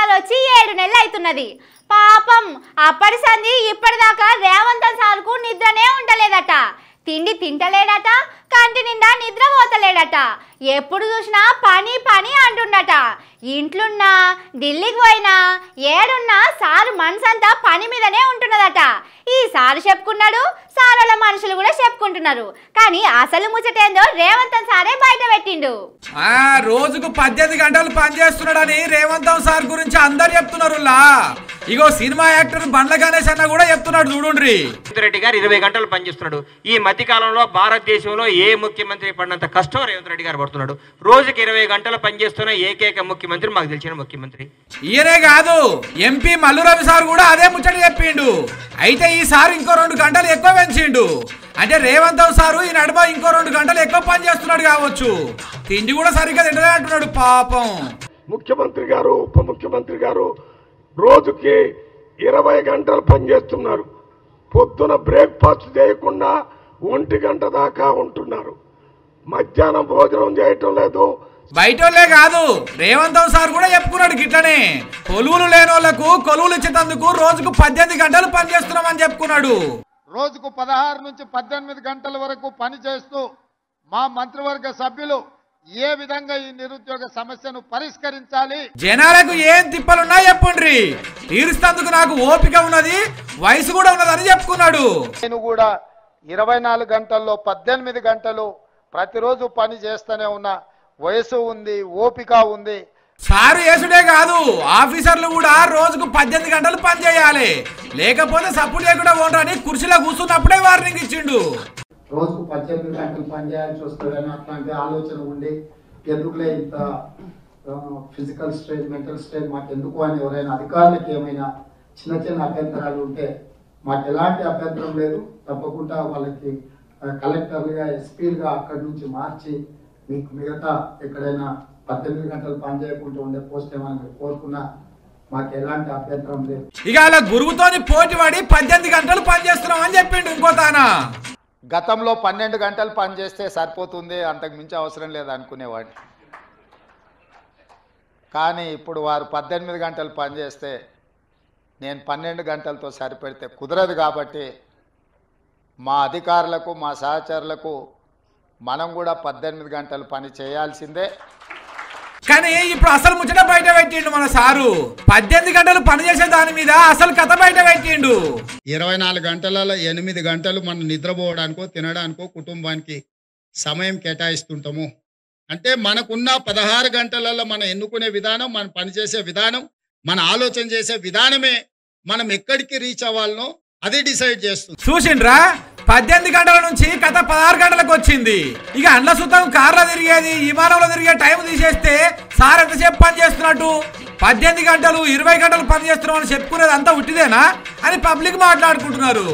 జీతాలు వచ్చి 7 నెలలు అవుతున్నది. పాపం అప్పటి సంది ఇప్పటిదాకా రేవంత్ సార్కు నిద్రనే ఉండలేదట. తిండి తింటలేడట, కంటి నిండా నిద్ర పోతలేడట. ఎప్పుడు చూసినా పని పని అంటుండట. ఇంట్లున్నా ఢిల్లీకి పోయినా ఏడున్నా సారు మనసంతా పని మీదనే ఉంటున్నదట. ఈ సారు చెప్పుకున్నాడు, సారుల మనుషులు కూడా చెప్పుకుంటున్నారు. కానీ అసలు ముచ్చటేందో రేవంత్ సారే బయట పెట్టిండు. రోజుకు 18 గంటలు పనిచేస్తున్నాడని రేవంత్ సార్ గురించి అందరు చెప్తున్నారు. ఇగో సినిమా యాక్టర్ బండ్ల గణేష్ అన్న కూడా చెప్తున్నాడు. చూడుండ్రి, రెడ్డి గారు 20 గంటలు పనిచేస్తున్నాడు. ఈ మధ్య కాలంలో భారతదేశంలో ఏ ముఖ్యమంత్రి పడినంత కష్టం రేవంత్ రెడ్డి గారు పడుతున్నాడు. రోజుకి 20 గంటలు పనిచేస్తున్న ఏకైక ముఖ్యమంత్రి మాకు తెలిసిన ముఖ్యమంత్రి ఈయనే కాదు, ఎంపీ మల్లు రవి సార్ కూడా అదే ముచ్చట చెప్పిండు. అయితే ఈసారి ఇంకో 2 గంటలు ఎక్కువ పెంచిండు. అంటే రేవంత్ సారు ఈ నడుమ ఇంకో 2 గంటలు ఎక్కువ పని చేస్తున్నాడు కావచ్చు. తిండి కూడా సరిగ్గా తింటలే అంటున్నాడు పాపం. ముఖ్యమంత్రి గారు, ఉప ముఖ్యమంత్రి గారు రోజుకి 20 గంటలు పనిచేస్తున్నారు. పొద్దున బ్రేక్ఫాస్ట్ చేయకుండా 1 గంట దాకా ఉంటున్నారు. మధ్యాహ్నం భోజనం చేయటం లేదు. బయటోళ్లే కాదు, రేవంత్ సార్ కూడా చెప్పుకున్నాడు గిట్లనే. కొలువులు లేని వాళ్లకు కొలువులు ఇచ్చేందుకు రోజుకు 18 గంటలు పనిచేస్తున్నామని చెప్పుకున్నాడు. రోజుకు 16 నుంచి 18 గంటల వరకు పనిచేస్తూ మా మంత్రివర్గ సభ్యులు ఏ విధంగా ఈ నిరుద్యోగ సమస్యను పరిష్కరించాలి, జనాలకు ఏం తిప్పలున్నా చెప్పుండ్రి, తీరుస్తందుకు నాకు ఓపిక ఉన్నది, వయసు కూడా ఉన్నదని చెప్పుకున్నాడు. నేను కూడా 24 గంటల్లో 18 గంటలు ప్రతిరోజు పని చేస్తూనే ఉన్నా. వయసు ఉంది, ఓపిక ఉంది. సారు యేసుడే కాదు, ఆఫీసర్లు కూడా రోజుకు 18 గంటలు పని చేయాలి, లేకపోతే సపోర్ట్ లేకుండా ఉండరని కుర్చీలో కూర్చున్నప్పుడే వార్నింగ్ ఇచ్చిండు. రోజుకు 18 గంటలు పనిచేయాల్సి వస్తుందని అట్లాంటి ఆలోచన ఉండి ఎందుకులే ఇంత ఫిజికల్ స్ట్రెయిన్, మెంటల్ స్ట్రెయిన్ మాకు ఎందుకు అని ఎవరైనా అధికారులకు ఏమైనా చిన్న చిన్న అభ్యంతరాలు ఉంటే మాకు ఎలాంటి అభ్యంతరం లేదు. తప్పకుండా వాళ్ళకి కలెక్టర్లుగా, ఎస్పీలుగా అక్కడి నుంచి మార్చి మీకు మిగతా ఎక్కడైనా 18 గంటలు పని చేయకుండా ఉండే పోస్ట్ ఏమైనా మీరు కోరుకున్నా మాకు ఎలాంటి అభ్యంతరం లేదు. ఇక అలా గురువుతోని పోటీ పడి 18 గంటలు పని చేస్తున్నాం అని చెప్పిండు. ఇంకోతానా గతంలో 12 గంటలు పనిచేస్తే సరిపోతుంది, అంతకు మించి అవసరం లేదు అనుకునేవాడిని. కానీ ఇప్పుడు వారు 18 గంటలు పనిచేస్తే నేను 12 గంటలతో సరిపెడితే కుదరదు. కాబట్టి మా అధికారులకు, మా సహచరులకు మనం కూడా 18 గంటలు పని చేయాల్సిందే. కానీ ఇప్పుడు అసలు ముచ్చట బయట పెట్టిండు మన సారు. 18 గంటలు పని చేసే దాని మీద అసలు కథ బయట పెట్టిండు. 24 గంటలలో 8 గంటలు మనం నిద్రపోవడానికో, తినడానికో, కుటుంబానికి సమయం కేటాయిస్తుంటాము. అంటే మనకున్న 16 గంటలలో మనం ఎన్నుకునే విధానం, మనం పనిచేసే విధానం, మన ఆలోచన చేసే విధానమే మనం ఎక్కడికి రీచ్ అవ్వాలనో అది డిసైడ్ చేస్తుంది. చూసిండ్రా, 18 గంటల నుంచి కథ 16 గంటలకు వచ్చింది. ఇక అండ్ల సుతం కార్లో తిరిగేది, విమానంలో తిరిగే టైం తీసేస్తే సార్ ఎంతసేపు పని చేస్తున్నట్టు? 18 గంటలు 20 గంటలు పని చేస్తున్నాం అని చెప్పుకునేది అంతా ఉట్టిదేనా అని పబ్లిక్ మాట్లాడుకుంటున్నారు.